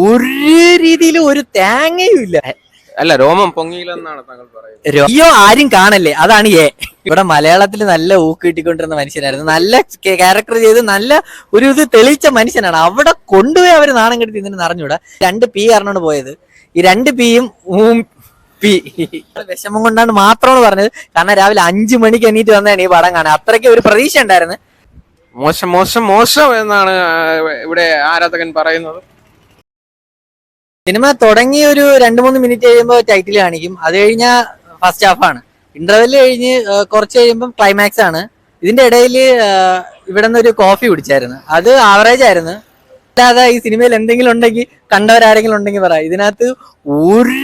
ഒരു രീതിയിലും ഒരു തേങ്ങയും ഇല്ല. അല്ല, രോമം പൊങ്ങിയില്ലെന്നാണ് താങ്കൾ പറയുന്നത്. അയ്യോ, ആരും കാണല്ലേ, അതാണ് ഇവിടെ മലയാളത്തിൽ നല്ല ഊക്ക് കിട്ടിക്കൊണ്ടിരുന്ന മനുഷ്യനായിരുന്നു. നല്ല ക്യാരക്ടർ ചെയ്ത് നല്ല ഒരു ഇത് തെളിയിച്ച മനുഷ്യനാണ്. അവിടെ കൊണ്ടുപോയി അവര് നാണം കെടുത്തി ഇതിന് അറിഞ്ഞൂടാ. 2 പി കാരണമാണ് പോയത്. ഈ 2 പിയും പി വിഷമം കൊണ്ടാണ് മാത്രമാണ് പറഞ്ഞത്. കാരണം രാവിലെ 5 മണിക്ക് എണീറ്റ് വന്നതാണ് ഈ പടം കാണാൻ. അത്രയ്ക്ക് ഒരു പ്രതീക്ഷ ഉണ്ടായിരുന്നു. മോശം മോശം മോശം എന്നാണ് ഇവിടെ ആരാധകൻ പറയുന്നത്. സിനിമ തുടങ്ങി ഒരു 2-3 മിനിറ്റ് കഴിയുമ്പോൾ ടൈറ്റിൽ കാണിക്കും. അത് കഴിഞ്ഞാൽ ഫസ്റ്റ് ഹാഫാണ്. ഇന്റർവെല് കഴിഞ്ഞ് കുറച്ച് കഴിയുമ്പോൾ ക്ലൈമാക്സ് ആണ്. ഇതിന്റെ ഇടയിൽ ഇവിടെ നിന്ന് ഒരു കോഫി കുടിച്ചായിരുന്നു. അത് ആവറേജ് ആയിരുന്നു. അല്ലാതെ ഈ സിനിമയിൽ എന്തെങ്കിലും ഉണ്ടെങ്കിൽ കണ്ടവരാരെങ്കിലും ഉണ്ടെങ്കിൽ പറ. ഇതിനകത്ത് ഒരു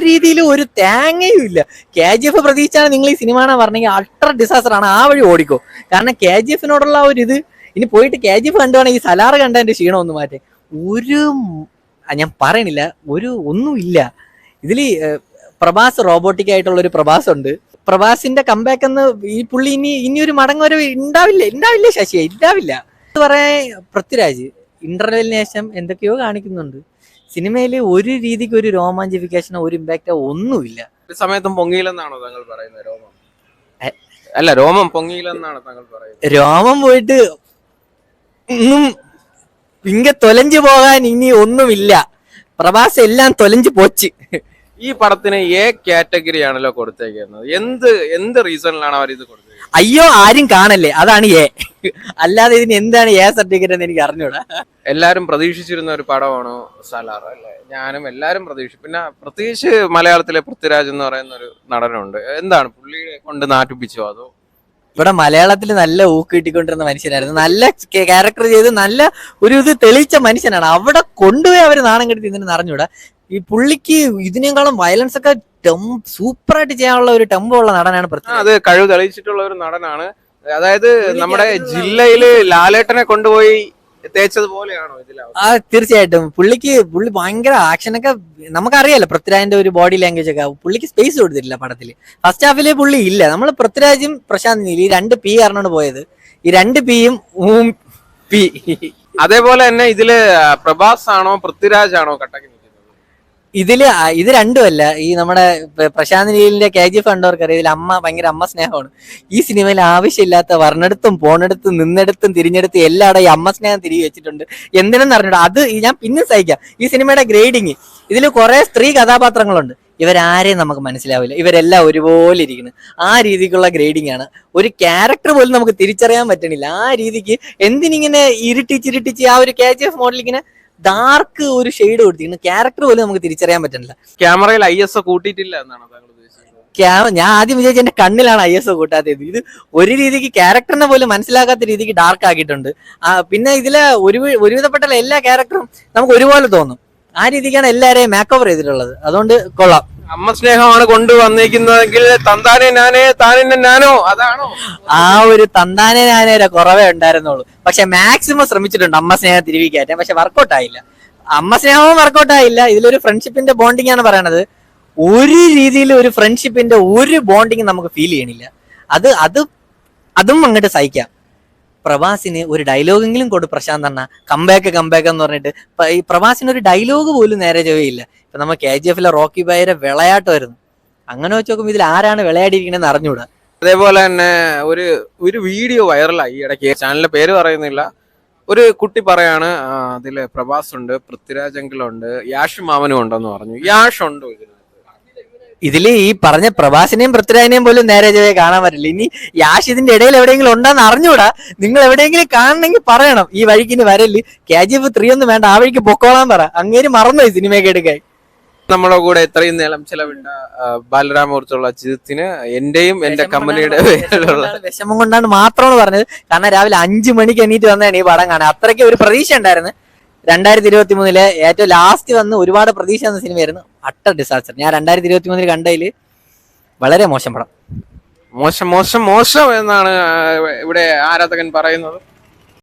രീതിയിലും ഒരു തേങ്ങയും ഇല്ല. KGF പ്രതീക്ഷിച്ചാണ് നിങ്ങൾ ഈ സിനിമ പറഞ്ഞെങ്കിൽ അൾട്ര ഡിസാസ്റ്റർ ആണ്. ആ വഴി ഓടിക്കോ. കാരണം KGFനോടുള്ള ഒരു ഇത് ഇനി പോയിട്ട് KGF കണ്ടുവാണെങ്കിൽ ഈ സലാർ കണ്ടതിന്റെ ക്ഷീണം ഒന്ന് മാറ്റേ. ഞാൻ പറയണില്ല, ഒന്നുമില്ല ഇതില്. പ്രഭാസ് റോബോട്ടിക് ആയിട്ടുള്ള ഒരു പ്രഭാസ് ഉണ്ട്. പ്രഭാസിന്റെ കംബാക്ക് എന്ന് ഈ പുള്ളി ഇനി ഒരു മടങ്ങ് ഉണ്ടാവില്ല ശശി, ഉണ്ടാവില്ല. പറയാ പൃഥ്വിരാജ് ഇന്റർവെല്ലിന് ശേഷം എന്തൊക്കെയോ കാണിക്കുന്നുണ്ട്. സിനിമയിൽ ഒരു രീതിക്ക് ഒരു രോമാഞ്ചിഫിക്കേഷനോ ഒരു ഇമ്പാക്റ്റോ ഒന്നുമില്ല. ഒരു സമയത്തും പൊങ്ങിയില്ലെന്നാണോ താങ്കൾ പറയുന്നത്? രോമം അല്ല, രോമം പൊങ്ങിയില്ലെന്നാണ് താങ്കൾ പറയുന്നത്. രോമം പോയിട്ട് തൊലഞ്ചു പോകാൻ ഇനി ഒന്നുമില്ല. പ്രഭാസ് എല്ലാം തൊലഞ്ചു പോച്ച്. ഈ പടത്തിന് A കാറ്റഗറി ആണല്ലോ കൊടുത്തേക്കുന്നത്. എന്ത് റീസണിലാണ് അവർ ഇത് കൊടുത്തത്? അയ്യോ, ആരും കാണല്ലേ, അതാണ് അല്ലാതെ ഇതിന് എന്താണ് സർട്ടിഫിക്കറ്റ് എന്ന് എനിക്ക് അറിഞ്ഞൂടാ. എല്ലാരും പ്രതീക്ഷിച്ചിരുന്ന ഒരു പടമാണോ സലാർ? അല്ലേ, ഞാനും എല്ലാരും പ്രതീക്ഷിച്ചു. പിന്നെ പ്രത്യേകിച്ച് മലയാളത്തിലെ പൃഥ്വിരാജ് എന്ന് പറയുന്ന ഒരു നടനുണ്ട്. എന്താണ് പുള്ളിയെ കൊണ്ട് നാട്ടിപ്പിച്ചോ അതോ? ഇവിടെ മലയാളത്തിൽ നല്ല ഊക്ക് കിട്ടിക്കൊണ്ടിരുന്ന മനുഷ്യനായിരുന്നു. നല്ല ക്യാരക്ടർ ചെയ്ത് നല്ല ഒരു ഇത് തെളിയിച്ച മനുഷ്യനാണ്. അവിടെ കൊണ്ടുപോയി അവര് നാണം കെടുത്തി ഇതിന് അറിഞ്ഞൂടാ. ഈ പുള്ളിക്ക് ഇതിനേക്കാളും വയലൻസ് ഒക്കെ സൂപ്പറായിട്ട് ചെയ്യാനുള്ള ഒരു ടെമ്പോ ഉള്ള നടനാണ് പൃഥ്വിരാജ്. അത് കഴിവ് തെളിയിച്ചിട്ടുള്ള ഒരു നടനാണ്. അതായത് നമ്മുടെ ജില്ലയില് ലാലേട്ടനെ കൊണ്ടുപോയി തേച്ചതുപോലെയാണോ ഇതിൽ? തീർച്ചയായിട്ടും. പുള്ളി ഭയങ്കര ആക്ഷനൊക്കെ നമുക്കറിയാലോ. പൃഥ്വിരാജിന്റെ ഒരു ബോഡി ലാംഗ്വേജ് ഒക്കെ പുള്ളിക്ക് സ്പേസ് കൊടുത്തിട്ടില്ല പടത്തില്. ഫസ്റ്റ് ഹാഫില് പുള്ളി ഇല്ല. നമ്മൾ പൃഥ്വിരാജും പ്രശാന്ത് നീൽ ഈ 2 പി കാരണമാണ് പോയത്. ഈ 2 പിയും പി. അതേപോലെ തന്നെ ഇതില് പ്രഭാസ് ആണോ പൃഥ്വിരാജ് ആണോ കട്ടക്ക്? ഇത് രണ്ടുമല്ല. ഈ നമ്മുടെ പ്രശാന്ത് നീലിന്റെ KGF കണ്ടവർക്കറിയാം. ഇതിൽ ഭയങ്കര അമ്മ സ്നേഹമാണ്. ഈ സിനിമയിൽ ആവശ്യമില്ലാത്ത വർണ്ണെടുത്തും പോണെടുത്തും നിന്നെടുത്തും തിരിഞ്ഞെടുത്തും എല്ലാവിടെ ഈ അമ്മ സ്നേഹം തിരികെ വെച്ചിട്ടുണ്ട്. എന്തിനെന്ന് അറിഞ്ഞൂടാ. അത് ഞാൻ പിന്നെ സഹിക്കാം. ഈ സിനിമയുടെ ഗ്രേഡിങ്, ഇതിൽ കുറെ സ്ത്രീ കഥാപാത്രങ്ങളുണ്ട്. ഇവരാരെയും നമുക്ക് മനസ്സിലാവില്ല. ഇവരെല്ലാം ഒരുപോലെ ഇരിക്കുന്നു. ആ രീതിക്കുള്ള ഗ്രേഡിംഗ് ആണ്. ഒരു ക്യാരക്ടർ പോലും നമുക്ക് തിരിച്ചറിയാൻ പറ്റണില്ല. ആ രീതിക്ക് എന്തിനിങ്ങനെ ഇരുട്ടിച്ചിരുട്ടിച്ച് ആ ഒരു KGF മോഡൽ ഇങ്ങനെ ഡാർക്ക് ഒരു ഷെയ്ഡ് കൊടുത്തിരിക്കുന്നു. ക്യാരക്ടർ പോലും നമുക്ക് തിരിച്ചറിയാൻ പറ്റുന്നില്ല. ക്യാമറയിൽ ISO കൂട്ടിയിട്ടില്ല എന്നാണ് താങ്കൾ ഉദ്ദേശിച്ചത്? ഞാൻ ആദ്യം വിചാരിച്ച എന്റെ കണ്ണിലാണ് ISO കൂട്ടാത്തത്. ഇത് ഒരു രീതിക്ക് ക്യാരക്ടറിനെ പോലും മനസ്സിലാക്കാത്ത രീതിക്ക് ഡാർക്ക് ആക്കിയിട്ടുണ്ട്. പിന്നെ ഇതിലെ ഒരുവിധപ്പെട്ട എല്ലാ ക്യാരക്ടറും നമുക്ക് ഒരുപോലെ തോന്നും. ആ രീതിക്കാണ് എല്ലാരെയും മേക്ക് ഓവർ ചെയ്തിട്ടുള്ളത്. അതുകൊണ്ട് കൊള്ളാം. അമ്മ സ്നേഹമാണ് കൊണ്ടുവന്നിരിക്കുന്നതെങ്കിൽ തന്താനെ നാനേ താനെ നാനോ അതാണോ? ആ ഒരു തന്താനെ നാനേരെ കുറവേ ഉണ്ടായിരുന്നുള്ളൂ. പക്ഷെ മാക്സിമം ശ്രമിച്ചിട്ടുണ്ട് അമ്മ സ്നേഹം തിരികെ കയറ്റാൻ. പക്ഷെ വർക്കൗട്ട് ആയില്ല. അമ്മ സ്നേഹവും വർക്കൗട്ട് ആയില്ല. ഇതിലൊരു ഫ്രണ്ട്ഷിപ്പിന്റെ ബോണ്ടിങ് ആണ് പറയണത്. ഒരു രീതിയിൽ ഒരു ഫ്രണ്ട്ഷിപ്പിന്റെ ഒരു ബോണ്ടിങ് നമുക്ക് ഫീൽ ചെയ്യണില്ല. അതും അങ്ങോട്ട് സഹിക്കാം. പ്രഭാസിന് ഒരു ഡയലോഗെങ്കിലും കൊടു പ്രശാന്ത് അണ്ണ. കംബാക്ക് എന്ന് പറഞ്ഞിട്ട് ഈ പ്രഭാസിന് ഒരു ഡയലോഗ് പോലും നേരെ ചൊവ്വയില്ല. ഇപ്പൊ നമ്മൾ KGFലെ റോക്കി ഭായിയുടെ വിളയാട്ടമായിരുന്നു. അങ്ങനെ വെച്ച് നോക്കുമ്പോൾ ഇതിൽ ആരാണ് വിളയാടിയിരിക്കണെന്ന് അറിഞ്ഞൂടാ. അതേപോലെ തന്നെ ഒരു വീഡിയോ വൈറലായി ഇടയ്ക്ക്. ചാനലിന്റെ പേര് പറയുന്നില്ല. ഒരു കുട്ടി പറയാണ് അതില് പ്രഭാസ് ഉണ്ട്, പൃഥ്വിരാജ് അങ്കിളുണ്ട്, യാഷ് മാമനും ഉണ്ടെന്ന് പറഞ്ഞു. യാഷ് ഉണ്ടോ ഇതില്? ഈ പറഞ്ഞ പ്രഭാസിനെയും പൃഥ്വിരാജിനെയും പോലും നേരെ ചൊവ്വേ കാണാൻ പറ്റില്ല. ഇനി യാഷ് ഇതിന്റെ ഇടയിൽ എവിടെയെങ്കിലും ഉണ്ടെന്ന് അറിഞ്ഞൂടാ. നിങ്ങൾ എവിടെയെങ്കിലും കാണണമെങ്കിൽ പറയണം. ഈ വഴിക്കിന് വരല്. KGF 3 ഒന്നും വേണ്ട, ആ വഴിക്ക് പൊക്കോളാൻ പറ. അങ്ങേര് മറന്നു സിനിമയൊക്കെ എടുക്കാൻ. നമ്മളെ കൂടെ ഇത്രയും നേരം ചെലവിട്ട ബാലരാമൂർത്തുള്ള ചിത്രത്തിന് എന്റെയും എന്റെ കമ്പനിയുടെ വിഷമം കൊണ്ടാണ് മാത്രമാണ് പറഞ്ഞത്. കാരണം രാവിലെ 5 മണിക്ക് എണീറ്റ് വന്നതാണ് ഈ പടം കാണാൻ. അത്രയ്ക്ക് ഒരു പ്രതീക്ഷ ഉണ്ടായിരുന്നു. 2023 ഏറ്റവും ലാസ്റ്റ് വന്ന് ഒരുപാട് പ്രതീക്ഷ വന്ന സിനിമയായിരുന്നു. Utter disaster. ഞാൻ 2023 കണ്ടതിൽ വളരെ മോശം പടം. മോശം മോശം മോശം എന്നാണ് ഇവിടെ ആരാധകൻ പറയുന്നത്.